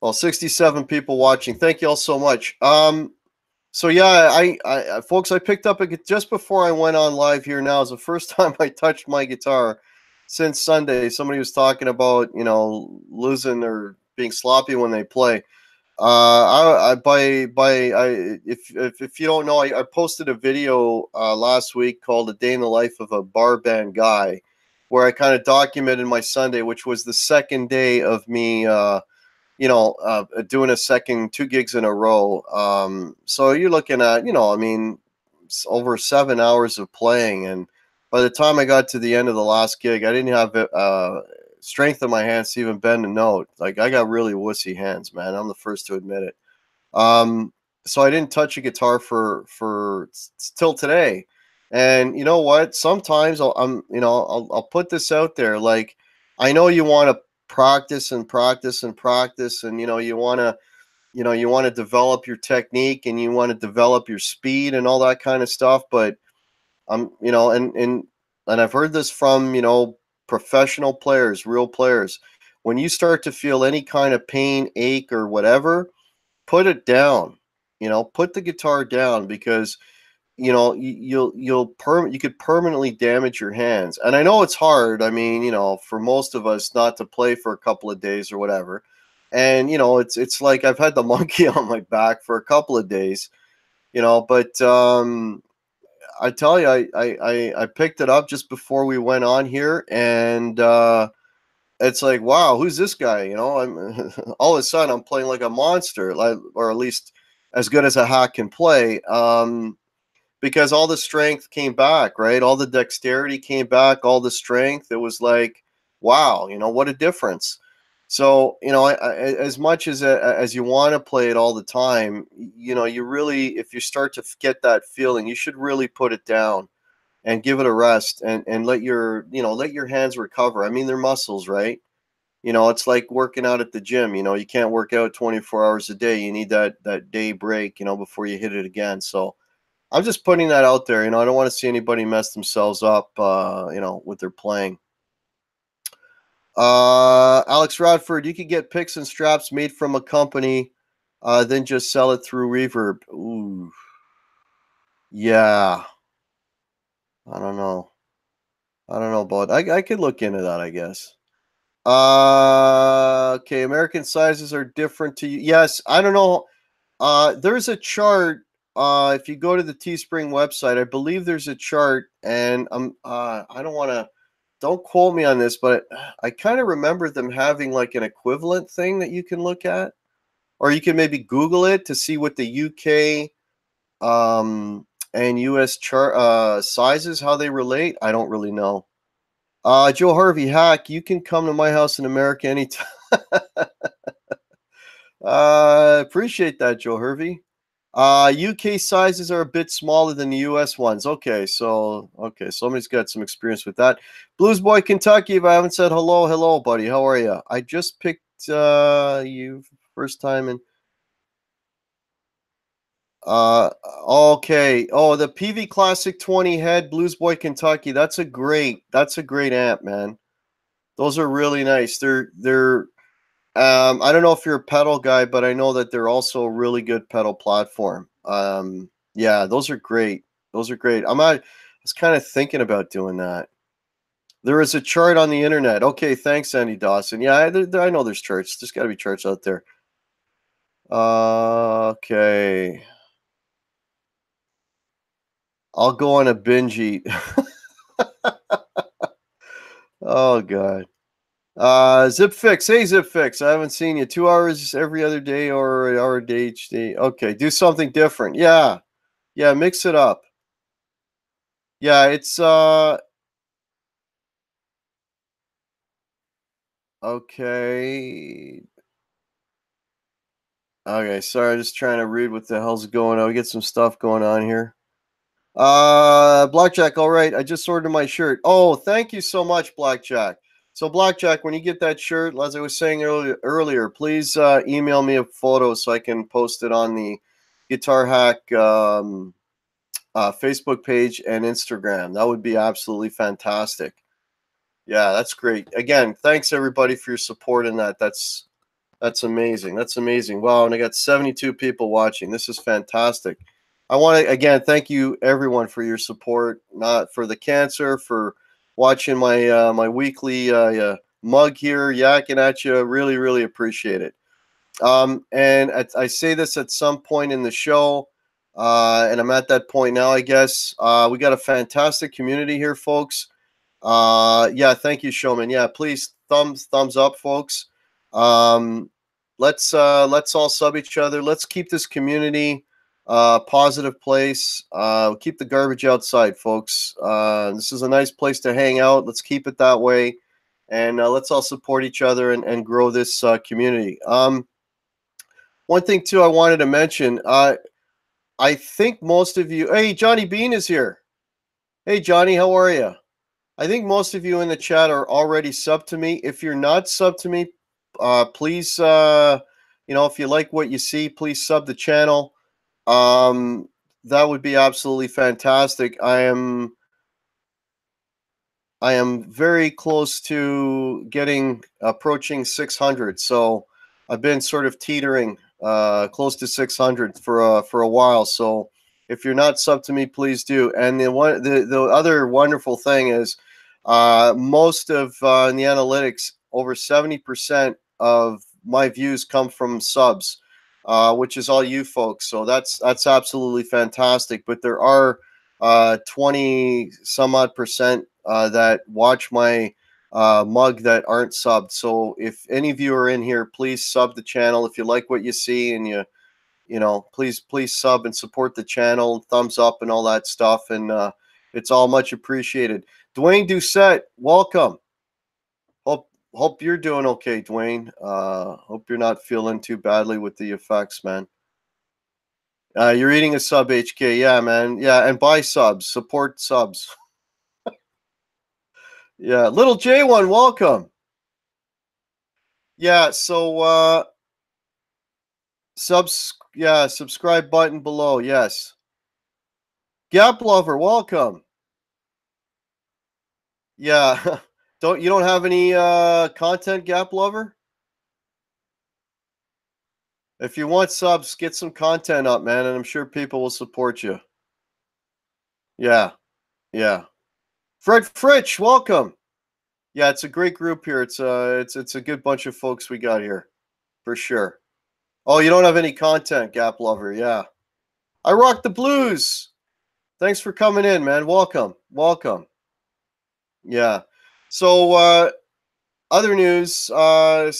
[SPEAKER 1] Well, 67 people watching. Thank you all so much. So yeah, folks, I picked up just before I went on live here now. Is the first time I touched my guitar since Sunday. Somebody was talking about, losing or being sloppy when they play. If you don't know, I posted a video last week called "A Day in the Life of a Bar Band Guy," where I kind of documented my Sunday, which was the second day of me, doing a second 2 gigs in a row. So you're looking at, over 7 hours of playing, and by the time I got to the end of the last gig, I didn't have strength in my hands to even bend a note. Like, I got really wussy hands, man. I'm the first to admit it. So I didn't touch a guitar for till today. And you know what? Sometimes I'll put this out there. Like, I know you want to practice and practice and practice, and you want to develop your technique, and you want to develop your speed and all that kind of stuff. But and I've heard this from, professional players, real players. When you start to feel any kind of pain, ache, or whatever, put it down. Put the guitar down, because you could permanently damage your hands. And I know it's hard. I mean, for most of us not to play for a couple of days or whatever. And it's like I've had the monkey on my back for a couple of days, but I tell you, I picked it up just before we went on here, and it's like, wow, who's this guy? I'm all of a sudden I'm playing like a monster, like, or at least as good as a hack can play. Because all the strength came back, right? All the dexterity came back, all the strength. It was like, wow, what a difference. So, as much as you want to play it all the time, you really, if you start to get that feeling, you should really put it down and give it a rest, and let your hands recover. I mean, they're muscles, right? It's like working out at the gym. You can't work out 24 hours a day. You need that day break, before you hit it again. So I'm just putting that out there. I don't want to see anybody mess themselves up, with their playing. Alex Rodford, you could get picks and straps made from a company, then just sell it through Reverb. Ooh, yeah. I don't know. I don't know about. I could look into that, I guess. Okay. American sizes are different to you. Yes, I don't know. There's a chart. If you go to the Teespring website, I believe there's a chart, and I don't quote me on this, but I kind of remember them having like an equivalent thing that you can look at, or you can maybe Google it to see what the UK and US chart sizes, how they relate. I don't really know. Joe Harvey, hack, you can come to my house in America anytime. Appreciate that, Joe Hervey. UK sizes are a bit smaller than the US ones. Okay, somebody's got some experience with that. Blues Boy Kentucky, if I haven't said hello, buddy. How are you? I just picked you first time in. Okay. Oh, the PV Classic 20 head Blues Boy Kentucky. That's a great amp, man. Those are really nice. They're I don't know if you're a pedal guy, but I know that they're also a really good pedal platform. Yeah, those are great. Those are great. I was kind of thinking about doing that. There is a chart on the internet. Okay, thanks, Andy Dawson. Yeah, I know there's charts. There's got to be charts out there. Okay. I'll go on a binge eat. Oh, God. Zip Fix. Hey, Zip Fix. I haven't seen you. 2 hours every other day or an hour a day each day. Okay, do something different. Yeah. Yeah, mix it up. Yeah, Okay. Okay, sorry, I'm just trying to read what the hell's going on. We get some stuff going on here. Blackjack, all right. I just ordered my shirt. Oh, thank you so much, Blackjack. So, Blackjack, when you get that shirt, as I was saying earlier, please email me a photo so I can post it on the Guitar Hack Facebook page and Instagram. That would be absolutely fantastic. Yeah, that's great. Again, thanks everybody for your support in that. That's amazing. That's amazing. Wow, and I got 72 people watching. This is fantastic. I want to again thank you everyone for your support, not for the cancer, for watching my my weekly mug here, yakking at you. Really, really appreciate it. And I say this at some point in the show, and I'm at that point now, I guess. We got a fantastic community here, folks. Yeah, thank you, Showman. Yeah, please thumbs up, folks. Um, let's all sub each other. Let's keep this community positive place. Keep the garbage outside, folks. This is a nice place to hang out. Let's keep it that way, and let's all support each other and grow this community. One thing too, I wanted to mention. I think most of you. Hey, Johnny Beane is here. Hey, Johnny, how are you? I think most of you in the chat are already sub to me. If you're not sub to me, please, if you like what you see, please sub the channel. That would be absolutely fantastic. I am very close to approaching 600. So I've been sort of teetering close to 600 for a while. So if you're not sub to me, please do. And the other wonderful thing is most of in the analytics, over 70% of my views come from subs, which is all you folks. So that's absolutely fantastic. But there are 20 some odd percent that watch my mug that aren't subbed. So if any of you are in here, please sub the channel. If you like what you see and please sub and support the channel, thumbs up and all that stuff. And it's all much appreciated. Dwayne Doucette, welcome. Hope you're doing okay, Dwayne. Hope you're not feeling too badly with the effects, man. You're eating a sub, HK. Yeah, man. Yeah, and buy subs. Support subs. Yeah, little J1, welcome. Yeah, so subscribe button below. Yes. Gap Lover, welcome. Yeah. You don't have any content, Gap Lover? If you want subs, get some content up, man, and I'm sure people will support you. Yeah. Yeah. Fred Fritsch, welcome. Yeah, it's a great group here. It's a good bunch of folks we got here. For sure. Oh, you don't have any content, Gap Lover. Yeah. I rock the blues. Thanks for coming in, man. Welcome. Welcome. Yeah. So other news. So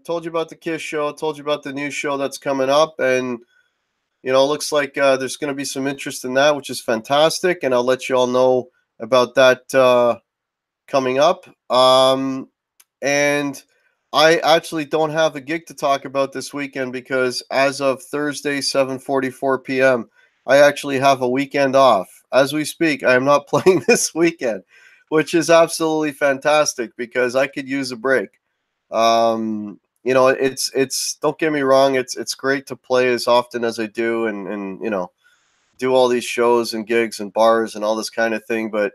[SPEAKER 1] told you about the Kiss show, told you about the new show that's coming up, and looks like there's going to be some interest in that, which is fantastic, and I'll let you all know about that coming up. And I actually don't have a gig to talk about this weekend because as of Thursday, 7:44 p.m., I actually have a weekend off. As we speak, I am not playing this weekend, which is absolutely fantastic because I could use a break. It's don't get me wrong, it's great to play as often as I do and do all these shows and gigs and bars and all this kind of thing, but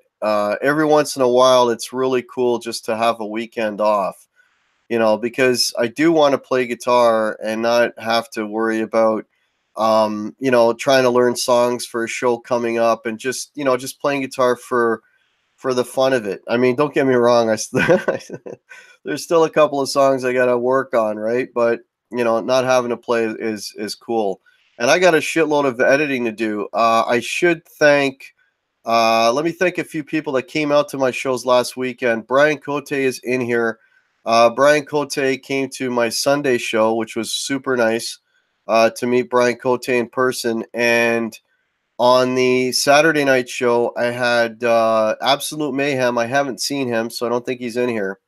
[SPEAKER 1] every once in a while it's really cool just to have a weekend off, because I do want to play guitar and not have to worry about trying to learn songs for a show coming up and just playing guitar for the fun of it. I mean, don't get me wrong, there's still a couple of songs I got to work on, right? But not having to play is cool. And I got a shitload of editing to do. I should thank let me thank a few people that came out to my shows last weekend. Brian Cote is in here. Brian Cote came to my Sunday show, which was super nice to meet Brian Cote in person. And on the Saturday night show, I had Absolute Mayhem. I haven't seen him, so I don't think he's in here.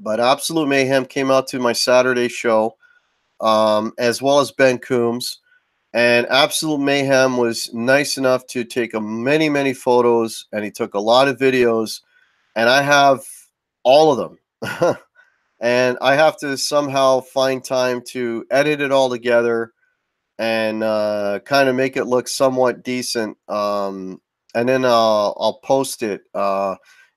[SPEAKER 1] But Absolute Mayhem came out to my Saturday show, as well as Ben Coombs. And Absolute Mayhem was nice enough to take many, many photos, and he took a lot of videos, and I have all of them. And I have to somehow find time to edit it all together and kind of make it look somewhat decent. And then I'll post it.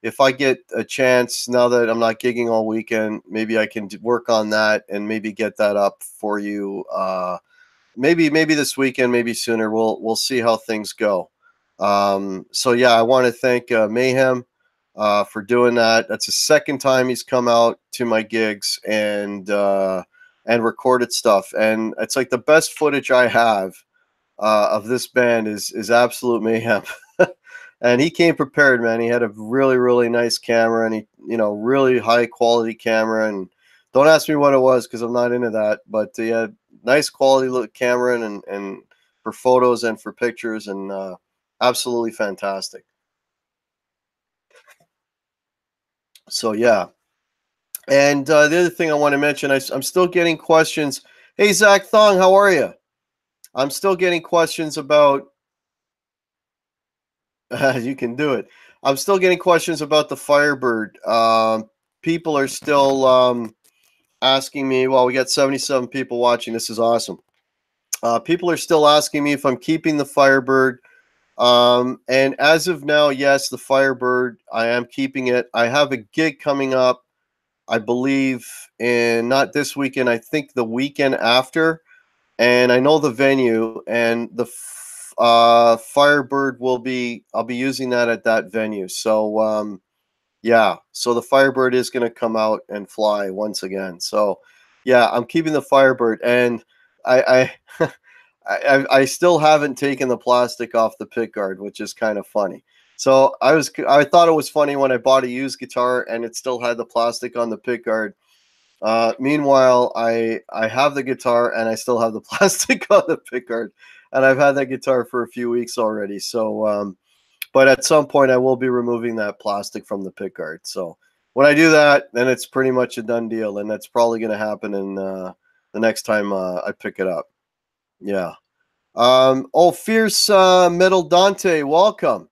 [SPEAKER 1] If I get a chance, now that I'm not gigging all weekend, maybe I can work on that and maybe get that up for you. Maybe this weekend, maybe sooner. We'll see how things go. So yeah, I want to thank Mayhem for doing that. That's the second time he's come out to my gigs and recorded stuff, and it's like the best footage I have of this band is Absolute Mayhem. And he came prepared, man. He had a really, really nice camera, and he, really high quality camera. And don't ask me what it was because I'm not into that. But he had nice quality look camera and for photos and for pictures, and absolutely fantastic. So yeah. And the other thing I want to mention, I'm still getting questions. Hey, Zach Thong, how are you? I'm still getting questions about. You can do it. I'm still getting questions about the Firebird. People are still asking me. Well, we got 77 people watching. This is awesome. People are still asking me if I'm keeping the Firebird. And as of now, yes, the Firebird, I am keeping it. I have a gig coming up, I believe, in not this weekend, I think the weekend after. And I know the venue, and the Firebird I'll be using that at that venue. So yeah, so the Firebird is going to come out and fly once again. So yeah, I'm keeping the Firebird, and I I still haven't taken the plastic off the pickguard, which is kind of funny. So I thought it was funny when I bought a used guitar and it still had the plastic on the pickguard. Meanwhile, I have the guitar and I still have the plastic on the pickguard, and I've had that guitar for a few weeks already. So, but at some point I will be removing that plastic from the pickguard. So when I do that, then it's pretty much a done deal, and that's probably going to happen in the next time I pick it up. Yeah. Oh, Fierce Metal Dante, welcome.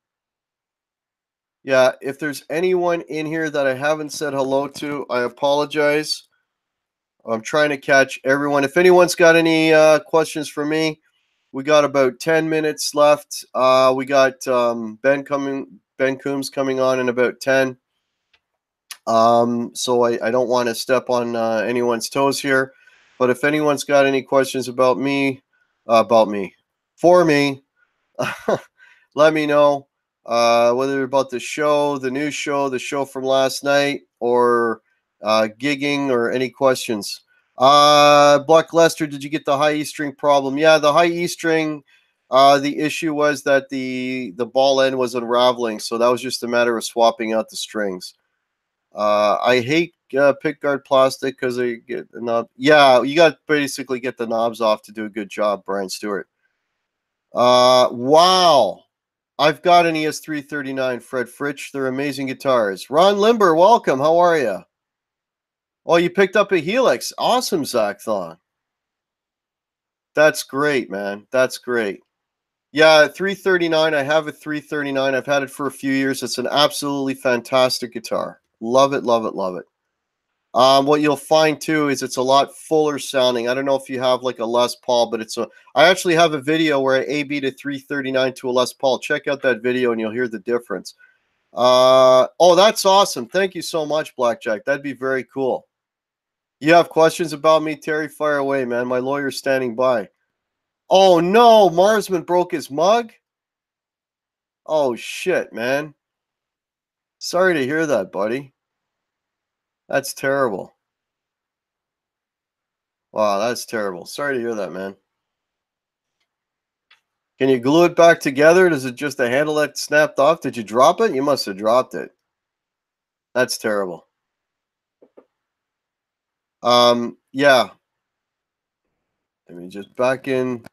[SPEAKER 1] Yeah, if there's anyone in here that I haven't said hello to, I apologize. I'm trying to catch everyone. If anyone's got any questions for me, we got about 10 minutes left. We got Ben Coombs coming on in about 10. So I don't want to step on anyone's toes here. But if anyone's got any questions for me, let me know. Whether about the show, the new show, the show from last night, or gigging, or any questions. Black Lester, did you get the high E string problem? Yeah, the high E string, the issue was that the ball end was unraveling, so that was just a matter of swapping out the strings. I hate pickguard plastic because they get the knob. Yeah, you got to basically get the knobs off to do a good job, Brian Stewart. Wow. I've got an ES339, Fred Fritsch. They're amazing guitars. Ron Limber, welcome. How are you? Oh, you picked up a Helix. Awesome, Zach Thon. That's great, man. That's great. Yeah, 339. I have a 339. I've had it for a few years. It's an absolutely fantastic guitar. Love it, love it, love it. What you'll find too is it's a lot fuller sounding. I don't know if you have like a Les Paul, but I actually have a video where I A-B'd a 339 to a Les Paul. Check out that video and you'll hear the difference. Oh, that's awesome. Thank you so much, Blackjack. That'd be very cool. You have questions about me, Terry? Fire away, man. My lawyer's standing by. Oh no, Marsman broke his mug? Oh shit, man. Sorry to hear that, buddy. That's terrible. Wow, that's terrible. Sorry to hear that, man. Can you glue it back together? Does it just a handle that snapped off? Did you drop it? You must have dropped it. That's terrible. Yeah. Let me just back in.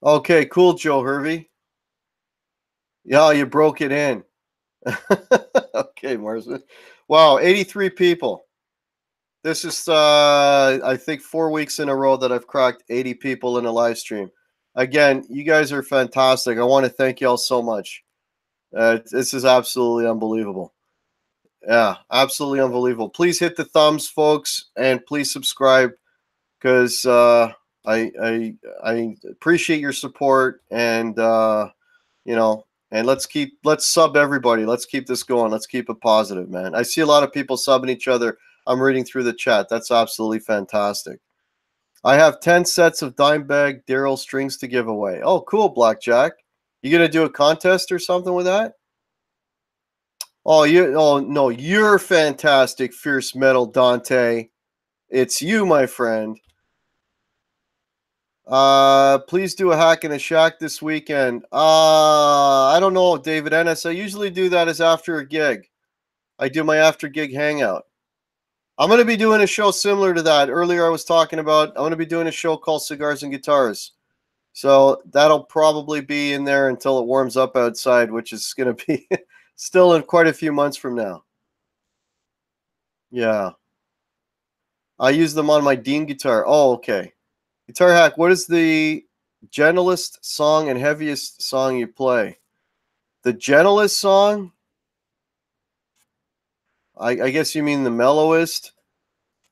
[SPEAKER 1] Okay, cool, Joe Hervey. Yeah, you broke it in. Okay, Marsman. Wow, 83 people. This is, I think, 4 weeks in a row that I've cracked 80 people in a live stream. Again, you guys are fantastic. I want to thank you all so much. This is absolutely unbelievable. Yeah, absolutely unbelievable. Please hit the thumbs, folks, and please subscribe because I appreciate your support, and you know, and let's sub everybody. Let's keep this going. Let's keep it positive, man. I see a lot of people subbing each other. I'm reading through the chat. That's absolutely fantastic. I have 10 sets of Dimebag Daryl strings to give away. Oh, cool, Blackjack. You gonna do a contest or something with that? Oh, no, you're fantastic, Fierce Metal Dante. It's you, my friend. Please do a hack in a shack this weekend. I don't know, David Ennis. I usually do that as after a gig. I do my after gig hangout. I'm going to be doing a show similar to that. Earlier I was talking about, I'm going to be doing a show called Cigars and Guitars. So that'll probably be in there until it warms up outside, which is going to be still in quite a few months from now. Yeah. I use them on my Beane guitar. Oh, okay. Guitar hack, what is the gentlest song and heaviest song you play? The gentlest song? I guess you mean the mellowest.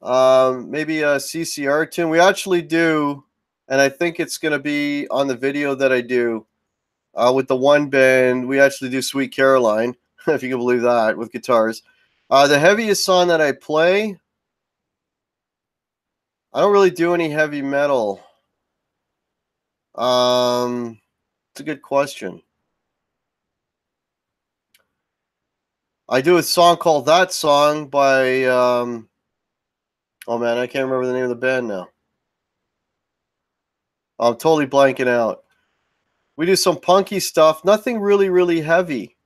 [SPEAKER 1] Maybe a CCR tune. We actually do, and I think it's going to be on the video that I do with the one band. We actually do Sweet Caroline, if you can believe that, with guitars. The heaviest song that I play, I don't really do any heavy metal. It's a good question. I do a song called That Song by, oh man, I can't remember the name of the band now. I'm totally blanking out. We do some punky stuff, nothing really, really heavy.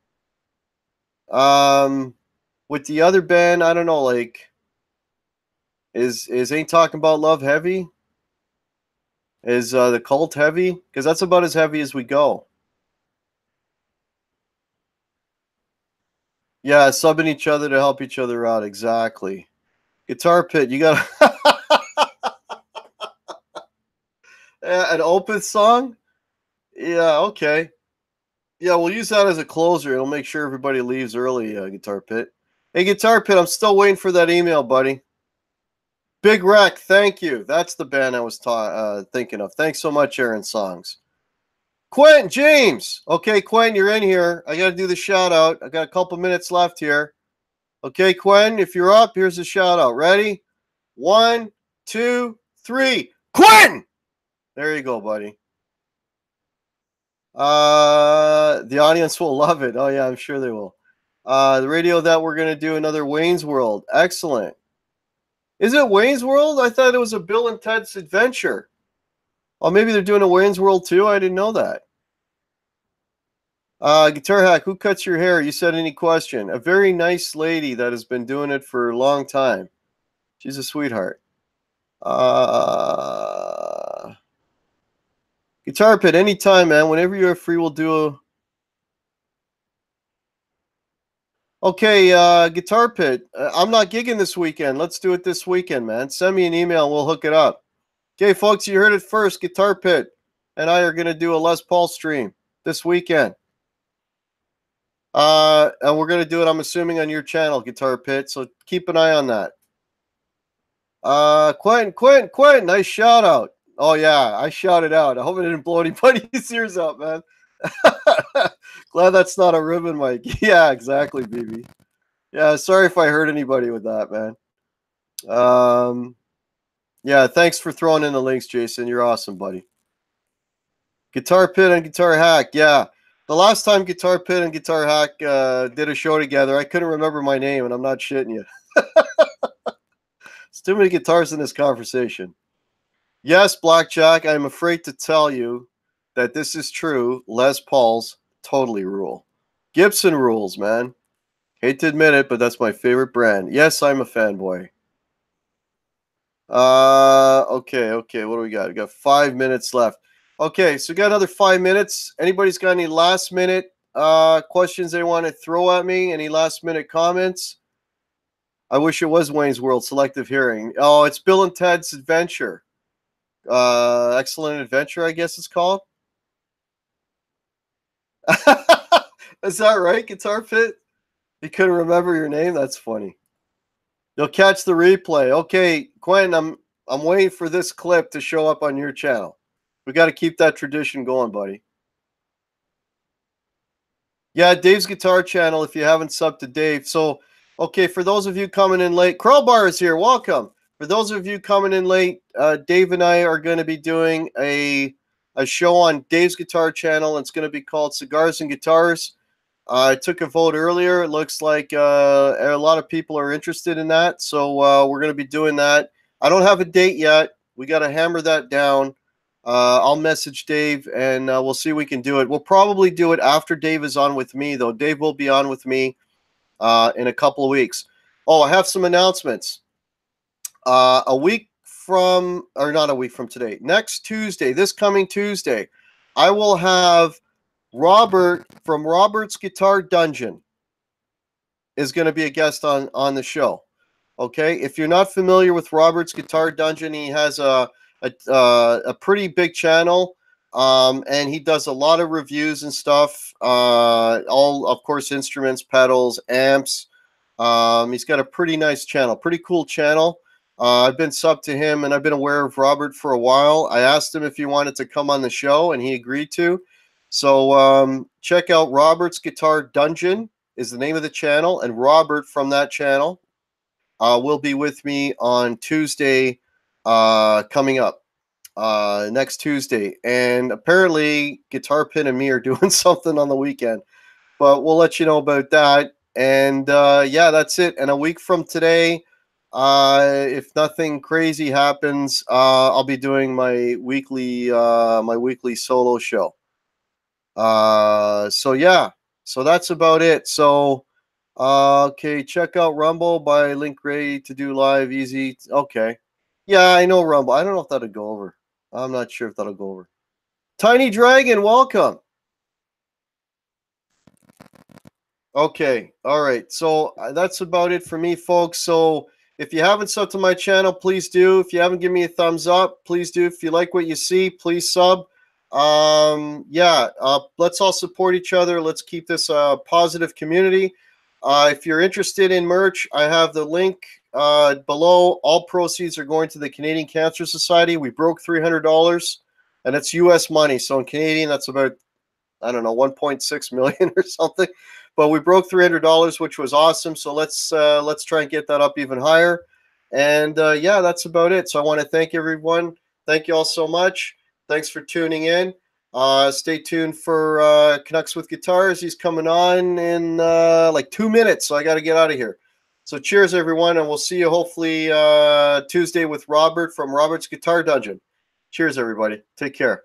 [SPEAKER 1] With the other band, I don't know, like, is Ain't Talking About Love heavy? Is The Cult heavy? Because that's about as heavy as we go. Yeah, subbing each other to help each other out, exactly. Guitar Pit, you got an Opeth song? Yeah, okay. Yeah, we'll use that as a closer. It'll make sure everybody leaves early, Guitar Pit. Hey, Guitar Pit, I'm still waiting for that email, buddy. Big Wreck, thank you. That's the band I was thinking of. Thanks so much, Aaron Songs. Quentin James. Okay, Quentin, you're in here. I got to do the shout out. I got a couple minutes left here. Okay, Quentin, if you're up, here's the shout out. Ready? 1, 2, 3. Quentin! There you go, buddy. The audience will love it. Oh, yeah, I'm sure they will. The radio that we're going to do another Wayne's World. Excellent. Is it Wayne's World? I thought it was a Bill and Ted's Adventure. Oh, maybe they're doing a Wayne's World too? I didn't know that. Guitar Hack, who cuts your hair? You said any question. A very nice lady that has been doing it for a long time. She's a sweetheart. Guitar Pit, anytime, man. Whenever you're free, we'll do a... Okay, Guitar Pit, I'm not gigging this weekend. Let's do it this weekend, man. Send me an email and we'll hook it up. Okay, folks, you heard it first. Guitar Pit and I are going to do a Les Paul stream this weekend. And we're going to do it, I'm assuming, on your channel, Guitar Pit, so keep an eye on that. Quentin, nice shout out. Oh, yeah, I shouted out. I hope it didn't blow anybody's ears out, man. Glad that's not a ribbon mic. Yeah, exactly, BB. Yeah, sorry if I hurt anybody with that, man. Yeah, thanks for throwing in the links, Jason. You're awesome, buddy. Guitar Pit and Guitar Hack. Yeah, the last time Guitar Pit and Guitar Hack did a show together, I couldn't remember my name, and I'm not shitting you. There's too many guitars in this conversation. Yes, Blackjack, I'm afraid to tell you that this is true. Les Pauls totally rule. Gibson rules, man. Hate to admit it, but that's my favorite brand. Yes, I'm a fanboy. Okay. What do we got? We got 5 minutes left. Okay, so we got another 5 minutes. Anybody's got any last minute questions they want to throw at me? Any last minute comments? I wish it was Wayne's World Selective Hearing. Oh, it's Bill and Ted's Adventure. Excellent Adventure, I guess it's called. Is that right, Guitar Pit? You couldn't remember your name? That's funny. You'll catch the replay. Okay, Quinn, I'm waiting for this clip to show up on your channel. We got to keep that tradition going, buddy. Yeah, Dave's Guitar Channel, if you haven't subbed to Dave. So, okay, for those of you coming in late, Crowbar is here. Welcome. For those of you coming in late, Dave and I are going to be doing a show on Dave's Guitar Channel. It's going to be called Cigars and Guitars. I took a vote earlier. It looks like a lot of people are interested in that. So we're going to be doing that. I don't have a date yet. We got to hammer that down. I'll message Dave, and we'll see if we can do it. We'll probably do it after Dave is on with me, though. Dave will be on with me in a couple of weeks. Oh, I have some announcements. A week from, or not a week from today, next Tuesday, this coming Tuesday, I will have Robert from Robert's Guitar Dungeon is going to be a guest on the show. Okay, if you're not familiar with Robert's Guitar Dungeon, he has a pretty big channel, and he does a lot of reviews and stuff. All, of course, instruments, pedals, amps. He's got a pretty nice channel, pretty cool channel. I've been subbed to him, and I've been aware of Robert for a while. I asked him if he wanted to come on the show, and he agreed to. So check out Robert's Guitar Dungeon is the name of the channel, and Robert from that channel will be with me on Tuesday coming up, next Tuesday. And apparently Guitar Pin and me are doing something on the weekend, but we'll let you know about that. And yeah, that's it. And a week from today, if nothing crazy happens, I'll be doing my weekly solo show. So yeah, so that's about it. So okay, check out Rumble by link ready to do live easy. Okay, yeah, I know Rumble. I don't know if that'll go over. I'm not sure if that'll go over. Tiny Dragon, welcome. Okay, all right, so that's about it for me, folks. So if you haven't subbed to my channel, please do. If you haven't given me a thumbs up, please do. If you like what you see, please sub. Yeah, let's all support each other. Let's keep this a positive community. If you're interested in merch, I have the link below. All proceeds are going to the Canadian Cancer Society. We broke $300, and it's US money. So in Canadian, that's about, I don't know, 1.6 million or something. But we broke $300, which was awesome. So let's try and get that up even higher. And yeah, that's about it. So I want to thank everyone. Thank you all so much. Thanks for tuning in. Stay tuned for Canucks with Guitars. He's coming on in like 2 minutes, so I got to get out of here. So cheers, everyone, and we'll see you hopefully Tuesday with Robert from Robert's Guitar Dungeon. Cheers, everybody. Take care.